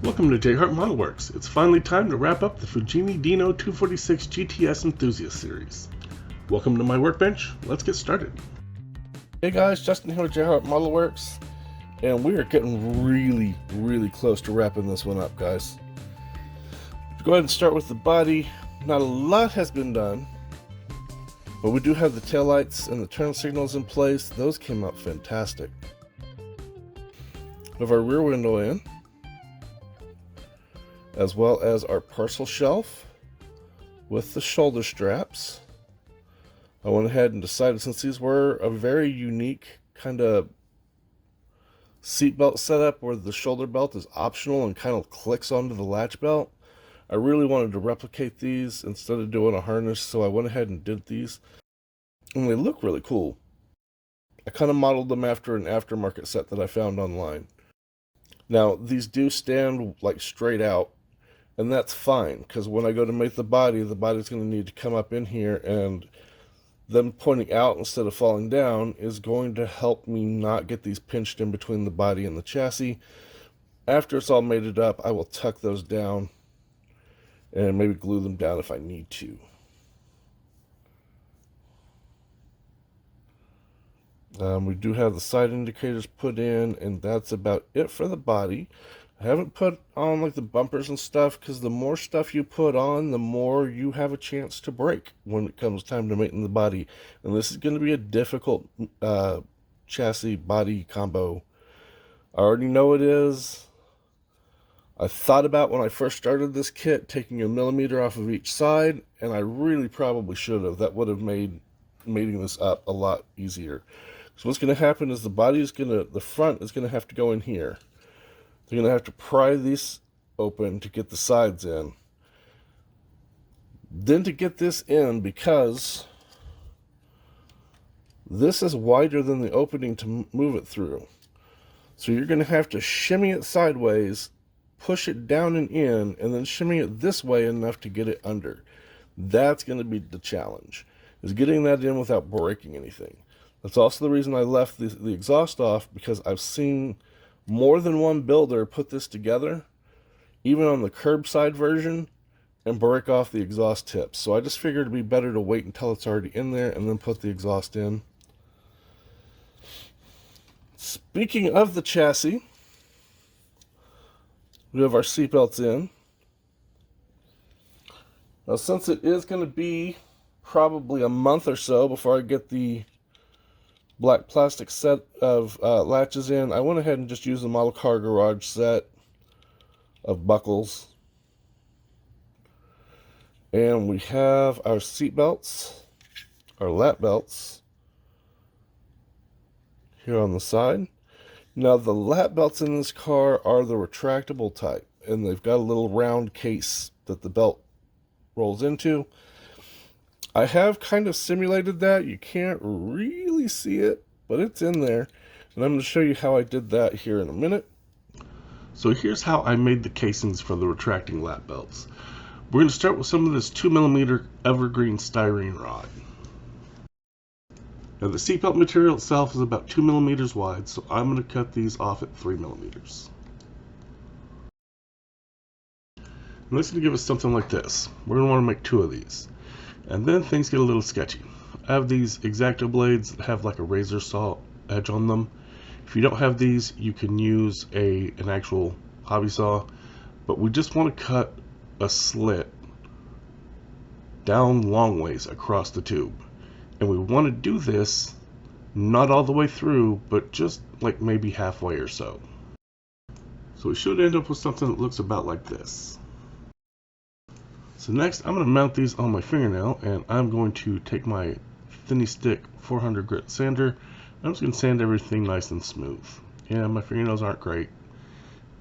Welcome to JHart Modelworks. It's finally time to wrap up the Fujimi Dino 246 GTS Enthusiast Series. Welcome to my workbench. Let's get started. Hey guys, Justin here with JHart Modelworks, and we are getting really close to wrapping this one up, guys. Go ahead and start with the body. Not a lot has been done, but we do have the taillights and the turn signals in place. Those came out fantastic. We have our rear window in, as well as our parcel shelf with the shoulder straps. I went ahead and decided, since these were a very unique kind of seatbelt setup where the shoulder belt is optional and kind of clicks onto the latch belt, I really wanted to replicate these instead of doing a harness, so I went ahead and did these. And they look really cool. I kind of modeled them after an aftermarket set that I found online. Now, these do stand like straight out, and that's fine, because when I go to make the body's going to need to come up in here, and them pointing out instead of falling down is going to help me not get these pinched in between the body and the chassis. After it's all mated up, I will tuck those down and maybe glue them down if I need to. We do have the side indicators put in, and that's about it for the body. I haven't put on like the bumpers and stuff, because the more stuff you put on, the more you have a chance to break when it comes time to mating the body. And this is going to be a difficult chassis body combo. I already know it is. I thought about, when I first started this kit, taking 1mm off of each side, and I really probably should have. That would have made mating this up a lot easier. So what's going to happen is the front is going to have to go in here. They're going to have to pry these open to get the sides in. Then to get this in, because this is wider than the opening to move it through. So you're going to have to shimmy it sideways, push it down and in, and then shimmy it this way enough to get it under. That's going to be the challenge, is getting that in without breaking anything. That's also the reason I left the exhaust off, because I've seen more than one builder put this together, even on the curbside version, and break off the exhaust tips. So I just figured it'd be better to wait until it's already in there and then put the exhaust in. Speaking of the chassis, we have our seatbelts in. Now, since it is going to be probably a month or so before I get the black plastic set of latches in, I went ahead and just used the Model Car Garage set of buckles. And we have our seat belts, our lap belts, here on the side. Now, the lap belts in this car are the retractable type, and they've got a little round case that the belt rolls into. I have kind of simulated that. You can't really see it, but it's in there. And I'm going to show you how I did that here in a minute. So here's how I made the casings for the retracting lap belts. We're going to start with some of this 2mm evergreen styrene rod. Now, the seatbelt material itself is about 2mm wide, so I'm going to cut these off at 3mm. And this is going to give us something like this. We're going to want to make 2 of these. And then things get a little sketchy. I have these X-Acto blades that have like a razor saw edge on them. If you don't have these, you can use an actual hobby saw. But we just want to cut a slit down long ways across the tube. And we want to do this not all the way through, but just like maybe halfway or so. So we should end up with something that looks about like this. So next, I'm going to mount these on my fingernail, and I'm going to take my Thinny Stick 400 grit sander. I'm just going to sand everything nice and smooth. Yeah, my fingernails aren't great,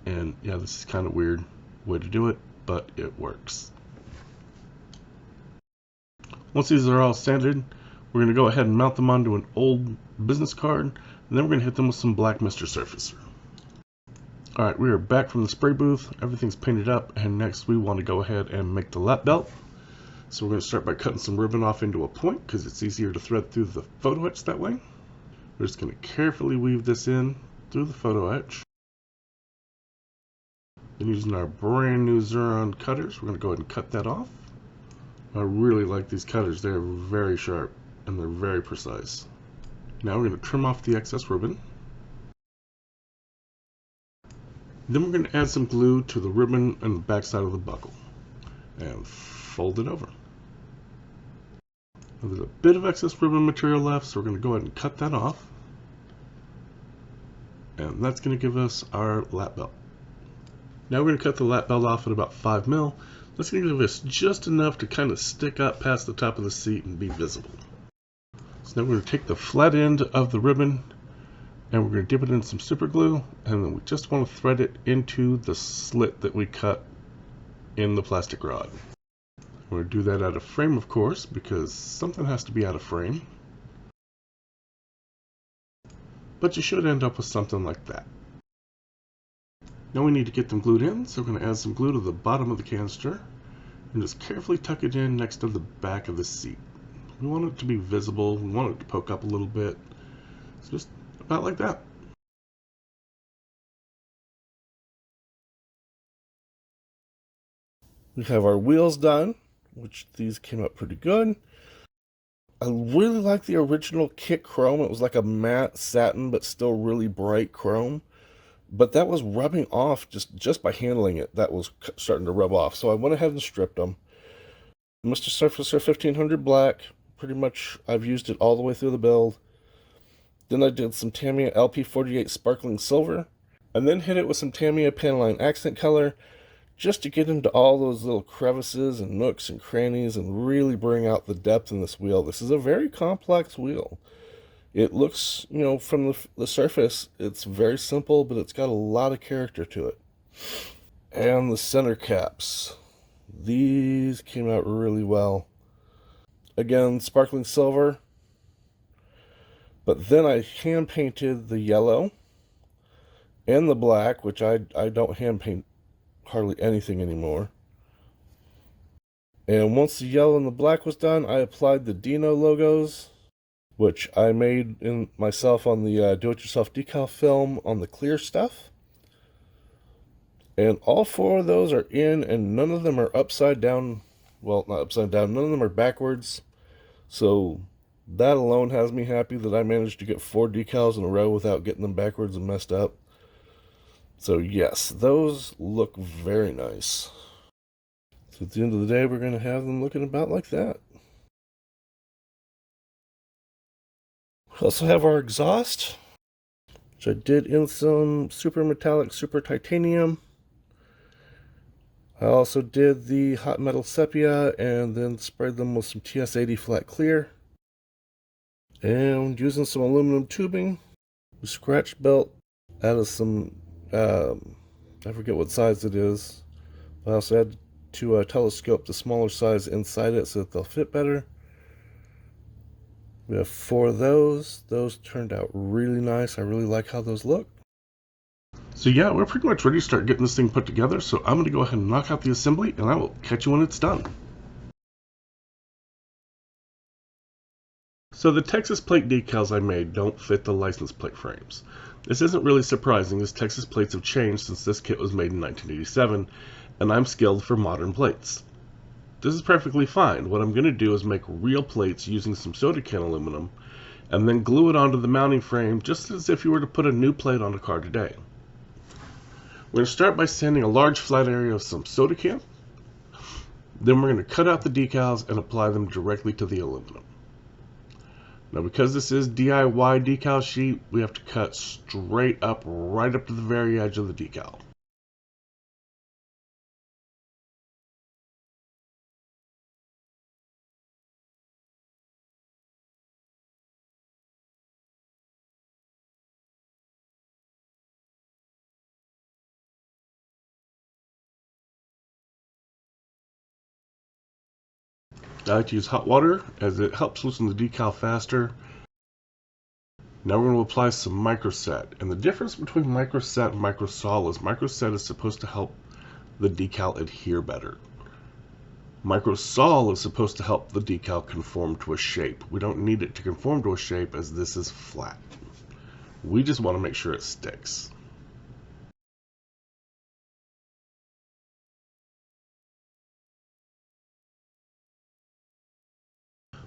and yeah, this is kind of weird way to do it, but it works. Once these are all sanded, we're going to go ahead and mount them onto an old business card, and then we're going to hit them with some black Mr. Surfacer. Alright, we are back from the spray booth. Everything's painted up, and next we want to go ahead and make the lap belt. So we're going to start by cutting some ribbon off into a point, because it's easier to thread through the photo etch that way. We're just going to carefully weave this in through the photo etch. Then using our brand new Xuron cutters, we're going to go ahead and cut that off. I really like these cutters. They're very sharp and they're very precise. Now we're going to trim off the excess ribbon. Then we're going to add some glue to the ribbon and the back side of the buckle and fold it over. Now there's a bit of excess ribbon material left, so we're going to go ahead and cut that off. And that's going to give us our lap belt. Now we're going to cut the lap belt off at about 5 mil. That's going to give us just enough to kind of stick up past the top of the seat and be visible. So now we're going to take the flat end of the ribbon and we're going to dip it in some super glue, and then we just want to thread it into the slit that we cut in the plastic rod. We're going to do that out of frame, of course, because something has to be out of frame. But you should end up with something like that. Now we need to get them glued in, so we're going to add some glue to the bottom of the canister and just carefully tuck it in next to the back of the seat. We want it to be visible, we want it to poke up a little bit. It's just about like that. We have our wheels done, which these came out pretty good. I really like the original kit chrome. It was like a matte satin, but still really bright chrome. But that was rubbing off just by handling it. That was starting to rub off. So I went ahead and stripped them. Mr. Surfacer 1500 black. Pretty much I've used it all the way through the build. Then I did some Tamiya LP48 sparkling silver. And then hit it with some Tamiya Panaline accent color, just to get into all those little crevices and nooks and crannies and really bring out the depth in this wheel. This is a very complex wheel. It looks, you know, from the surface, it's very simple, but it's got a lot of character to it. And the center caps. These came out really well. Again, sparkling silver. But then I hand painted the yellow and the black, which I don't hand paint hardly anything anymore. And once the yellow and the black was done, I applied the Dino logos, which I made in myself on the do-it-yourself decal film on the clear stuff. And all 4 of those are in, and none of them are upside down. Well, not upside down, none of them are backwards. So that alone has me happy that I managed to get 4 decals in a row without getting them backwards and messed up. So yes, those look very nice. So at the end of the day, we're going to have them looking about like that. We also have our exhaust, which I did in some super metallic, super titanium. I also did the hot metal sepia and then sprayed them with some TS80 flat clear. And using some aluminum tubing, we scratch belt out of some, I forget what size it is. I also had to telescope the smaller size inside it so that they'll fit better. We have 4 of those. Those turned out really nice. I really like how those look. So yeah, we're pretty much ready to start getting this thing put together, so I'm going to go ahead and knock out the assembly, and I will catch you when it's done. So the Texas plate decals I made don't fit the license plate frames. This isn't really surprising, as Texas plates have changed since this kit was made in 1987, and I'm skilled for modern plates. This is perfectly fine. What I'm going to do is make real plates using some soda can aluminum, and then glue it onto the mounting frame just as if you were to put a new plate on a car today. We're going to start by sanding a large flat area of some soda can. Then we're going to cut out the decals and apply them directly to the aluminum. Now because this is DIY decal sheet, we have to cut straight up, right up to the very edge of the decal. I like to use hot water as it helps loosen the decal faster. Now we're going to apply some microset, and the difference between microset and microsol is microset is supposed to help the decal adhere better. Microsol is supposed to help the decal conform to a shape. We don't need it to conform to a shape as this is flat. We just want to make sure it sticks.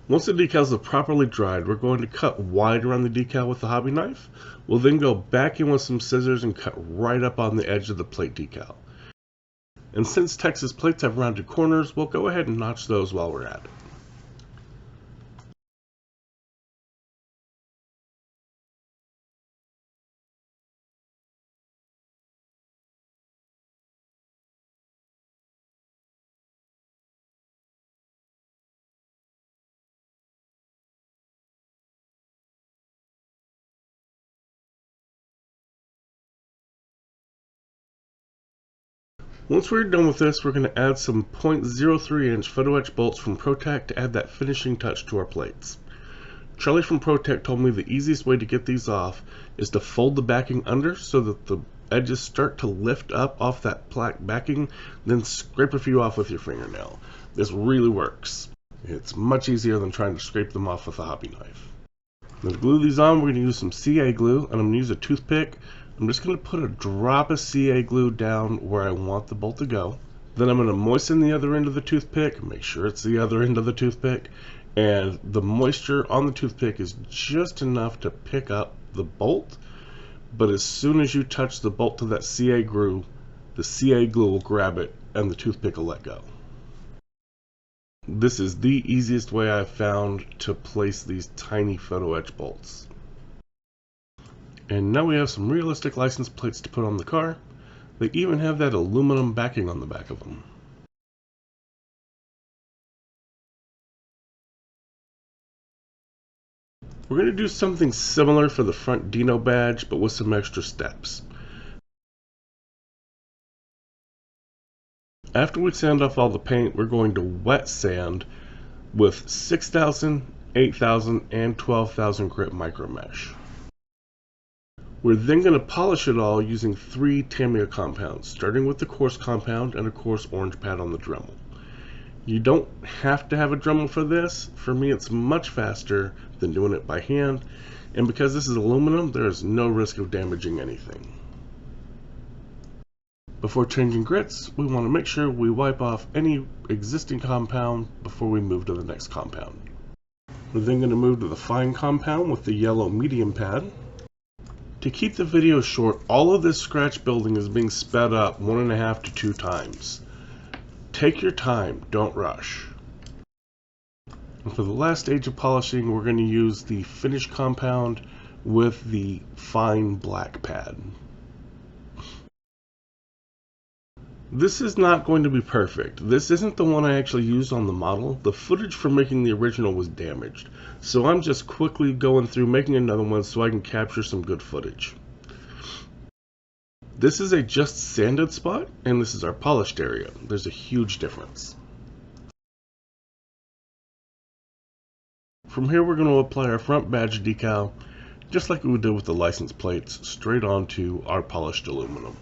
Once the decals have properly dried, we're going to cut wide around the decal with the hobby knife. We'll then go back in with some scissors and cut right up on the edge of the plate decal. And since Texas plates have rounded corners, we'll go ahead and notch those while we're at it. Once we're done with this, we're going to add some 0.03 inch photo etch bolts from ProTech to add that finishing touch to our plates. Charlie from ProTech told me the easiest way to get these off is to fold the backing under so that the edges start to lift up off that black backing, then scrape a few off with your fingernail. This really works. It's much easier than trying to scrape them off with a hobby knife. Now to glue these on, we're going to use some CA glue, and I'm going to use a toothpick. I'm just going to put a drop of CA glue down where I want the bolt to go. Then I'm going to moisten the other end of the toothpick, make sure it's the other end of the toothpick, and the moisture on the toothpick is just enough to pick up the bolt, but as soon as you touch the bolt to that CA glue, the CA glue will grab it and the toothpick will let go. This is the easiest way I've found to place these tiny photo etch bolts. And now we have some realistic license plates to put on the car. They even have that aluminum backing on the back of them. We're going to do something similar for the front Dino badge, but with some extra steps. After we sand off all the paint, we're going to wet sand with 6,000, 8,000, and 12,000 grit micro mesh. We're then going to polish it all using 3 Tamiya compounds, starting with the coarse compound and a coarse orange pad on the Dremel. You don't have to have a Dremel for this. For me, it's much faster than doing it by hand, and because this is aluminum, there is no risk of damaging anything. Before changing grits, we want to make sure we wipe off any existing compound before we move to the next compound. We're then going to move to the fine compound with the yellow medium pad. To keep the video short, all of this scratch building is being sped up 1.5 to 2 times. Take your time, don't rush. And for the last stage of polishing, we're going to use the finish compound with the fine black pad. This is not going to be perfect. This isn't the one I actually used on the model. The footage for making the original was damaged, so I'm just quickly going through making another one so I can capture some good footage. This is a just sanded spot, and this is our polished area. There's a huge difference. From here, we're going to apply our front badge decal, just like we did with the license plates, straight onto our polished aluminum.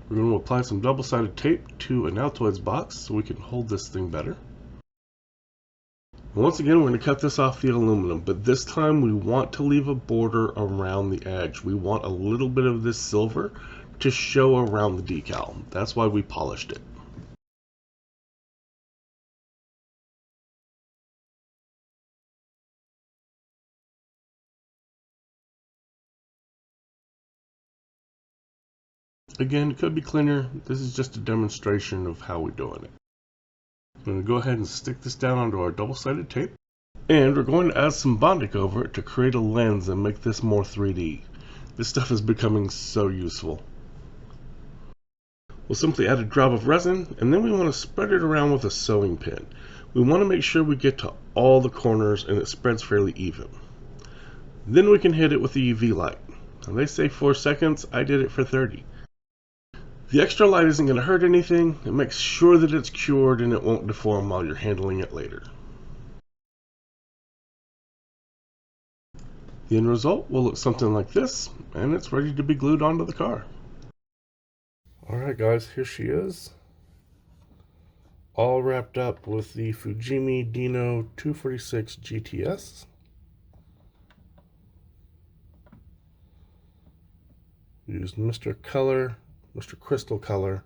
We're going to apply some double-sided tape to an Altoids box so we can hold this thing better. And once again, we're going to cut this off the aluminum, but this time we want to leave a border around the edge. We want a little bit of this silver to show around the decal. That's why we polished it. Again, it could be cleaner. This is just a demonstration of how we're doing it. I'm going to go ahead and stick this down onto our double-sided tape. And we're going to add some Bondic over it to create a lens and make this more 3D. This stuff is becoming so useful. We'll simply add a drop of resin, and then we want to spread it around with a sewing pin. We want to make sure we get to all the corners and it spreads fairly even. Then we can hit it with the UV light. Now they say 4 seconds, I did it for 30. The extra light isn't going to hurt anything. It makes sure that it's cured and it won't deform while you're handling it later. The end result will look something like this, and it's ready to be glued onto the car. Alright guys, here she is. all wrapped up with the Fujimi Dino 246 GTS. We used Mr. Crystal Color,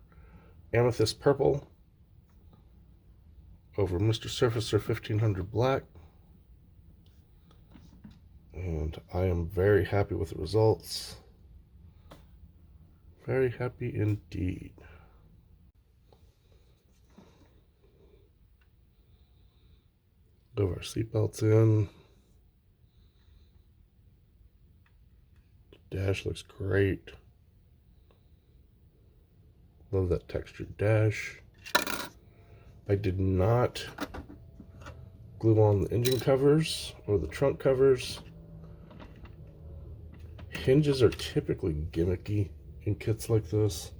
Amethyst Purple over Mr. Surfacer 1500 Black. And I am very happy with the results. Very happy indeed. Have our seatbelts in. The dash looks great. Love that textured dash. I did not glue on the engine covers or the trunk covers. Hinges are typically gimmicky in kits like this.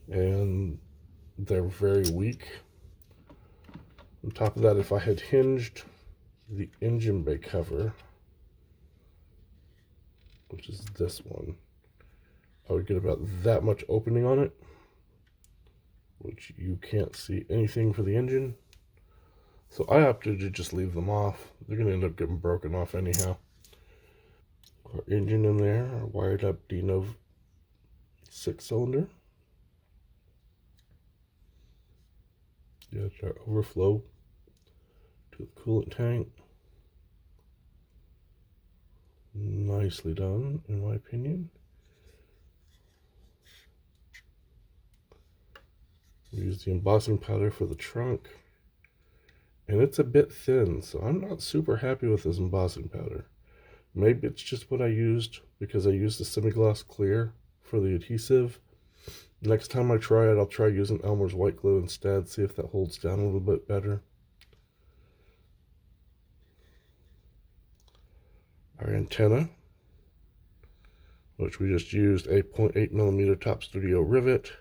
And they're very weak. On top of that, if I had hinged the engine bay cover, which is this one, I would get about that much opening on it, which you can't see anything for the engine. So I opted to just leave them off. They're going to end up getting broken off anyhow. Our engine in there, our wired up Dino 6-cylinder. That's our overflow to the coolant tank. Nicely done, in my opinion. We use the embossing powder for the trunk, and it's a bit thin, so I'm not super happy with this embossing powder. Maybe it's just what I used because I used the semi-gloss clear for the adhesive. Next time I try it, I'll try using Elmer's white glue instead, see if that holds down a little bit better. Our antenna, which we just used a 0.8mm top studio rivet,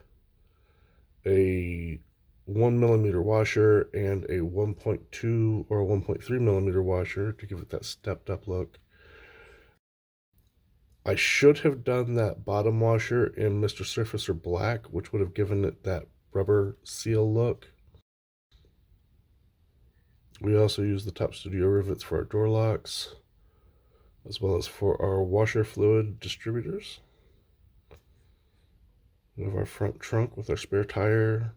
a 1mm washer, and a 1.2 or 1.3mm washer to give it that stepped up look. I should have done that bottom washer in Mr. Surfacer Black, which would have given it that rubber seal look. We also use the top studio rivets for our door locks, as well as for our washer fluid distributors. We have our front trunk with our spare tire,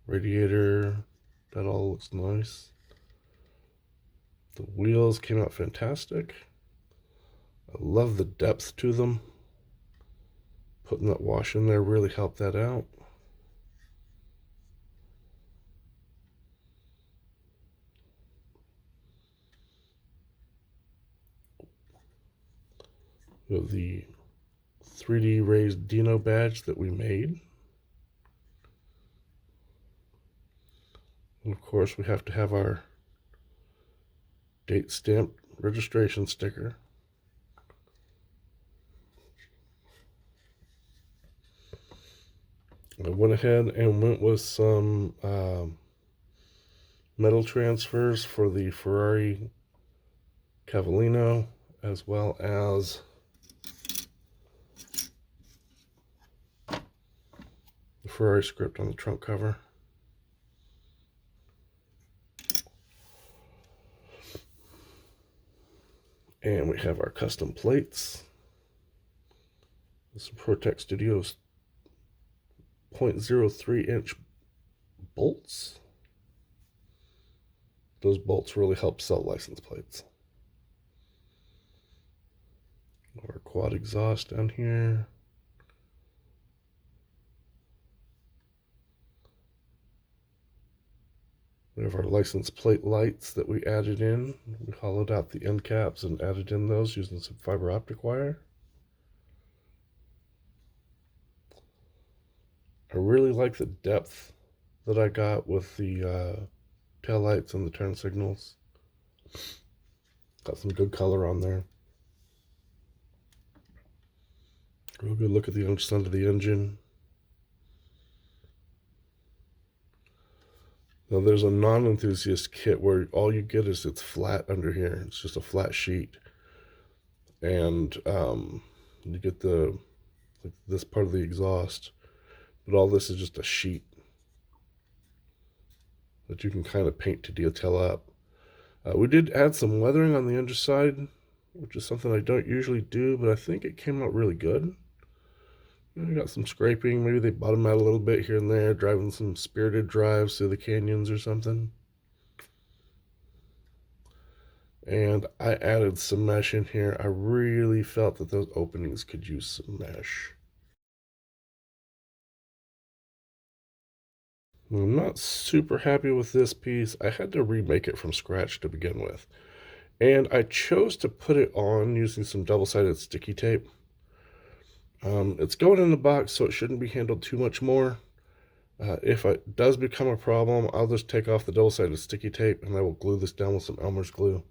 radiator. That all looks nice. The wheels came out fantastic. I love the depth to them. Putting that wash in there really helped that out. We have the 3D raised Dino badge that we made. And of course, we have to have our date stamped registration sticker. I went ahead and went with some metal transfers for the Ferrari Cavallino, as well as the Ferrari script on the trunk cover. And we have our custom plates. Some ProTech Studios 0.03-inch bolts. Those bolts really help sell license plates. Our quad exhaust down here. We have our license plate lights that we added in. We hollowed out the end caps and added in those using some fiber optic wire. I really like the depth that I got with the tail lights and the turn signals. Got some good color on there. Real good look at the underside of the engine. Now there's a non-enthusiast kit where all you get is it's flat under here. It's just a flat sheet. And you get the like this part of the exhaust. But all this is just a sheet that you can kind of paint to detail up. We did add some weathering on the underside, which is something I don't usually do, but I think it came out really good. We got some scraping. Maybe they bottom out a little bit here and there, driving some spirited drives through the canyons or something. And I added some mesh in here. I really felt that those openings could use some mesh. I'm not super happy with this piece. I had to remake it from scratch to begin with. And I chose to put it on using some double-sided sticky tape. It's going in the box, so it shouldn't be handled too much more. If it does become a problem, I'll just take off the double-sided sticky tape and I will glue this down with some Elmer's glue.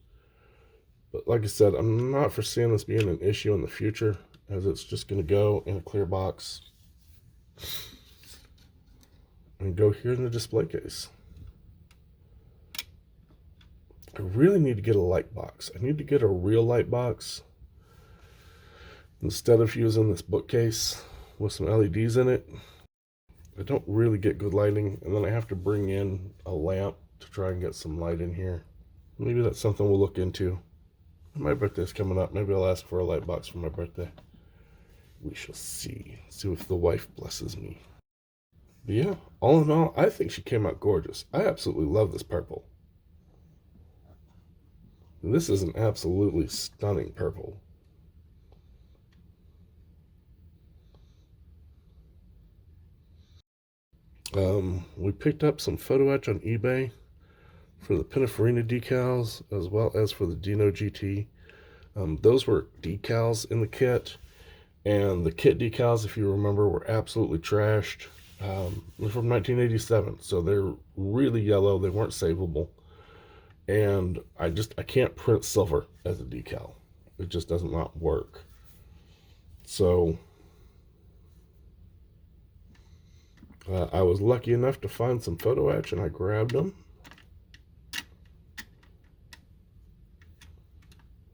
But like I said, I'm not foreseeing this being an issue in the future, as it's just going to go in a clear box and go here in the display case. I really need to get a light box. I need to get a real light box instead of using this bookcase with some LEDs in it. I don't really get good lighting, and then I have to bring in a lamp to try and get some light in here. Maybe that's something we'll look into. My birthday's coming up. Maybe I'll ask for a light box for my birthday. We shall see. See if the wife blesses me. But yeah, all in all, I think she came out gorgeous. I absolutely love this purple. This is an absolutely stunning purple. We picked up some photo etch on eBay for the Pininfarina decals as well as for the Dino GT. Those were decals in the kit, and the kit decals, if you remember, were absolutely trashed. They're from 1987, so they're really yellow. They weren't savable, and I can't print silver as a decal. It just does not work. So I was lucky enough to find some photo etch, and I grabbed them.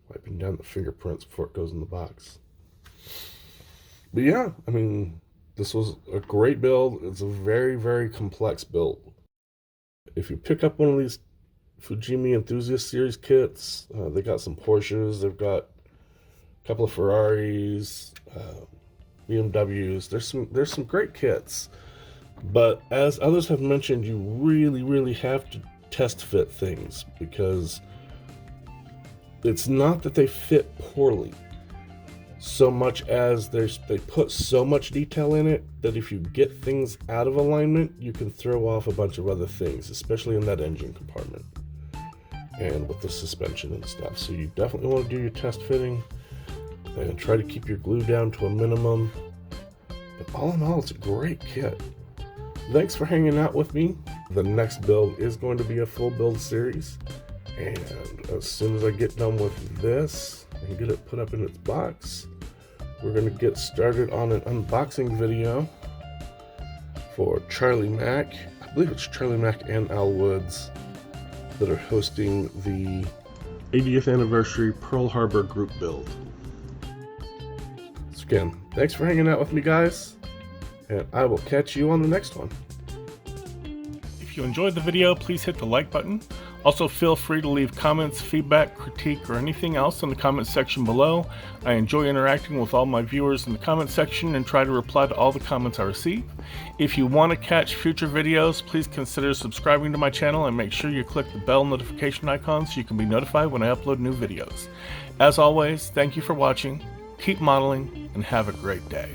Wiping down the fingerprints before it goes in the box. But yeah, I mean, this was a great build. It's a very, very complex build. If you pick up one of these Fujimi Enthusiast Series kits, they got some Porsches, they've got a couple of Ferraris, BMWs. There's some great kits. But as others have mentioned, you really, really have to test fit things, because it's not that they fit poorly so much as they put so much detail in it that if you get things out of alignment, you can throw off a bunch of other things, especially in that engine compartment and with the suspension and stuff. So you definitely want to do your test fitting and try to keep your glue down to a minimum. But all in all, it's a great kit. Thanks for hanging out with me. The next build is going to be a full build series, and as soon as I get done with this and get it put up in its box, we're going to get started on an unboxing video for Charlie Mack. I believe it's Charlie Mack and Al Woods that are hosting the 80th anniversary Pearl Harbor group build. So again, thanks for hanging out with me, guys, and I will catch you on the next one. If you enjoyed the video, please hit the like button. Also, feel free to leave comments, feedback, critique, or anything else in the comment section below. I enjoy interacting with all my viewers in the comment section and try to reply to all the comments I receive. If you want to catch future videos, please consider subscribing to my channel and make sure you click the bell notification icon so you can be notified when I upload new videos. As always, thank you for watching, keep modeling, and have a great day.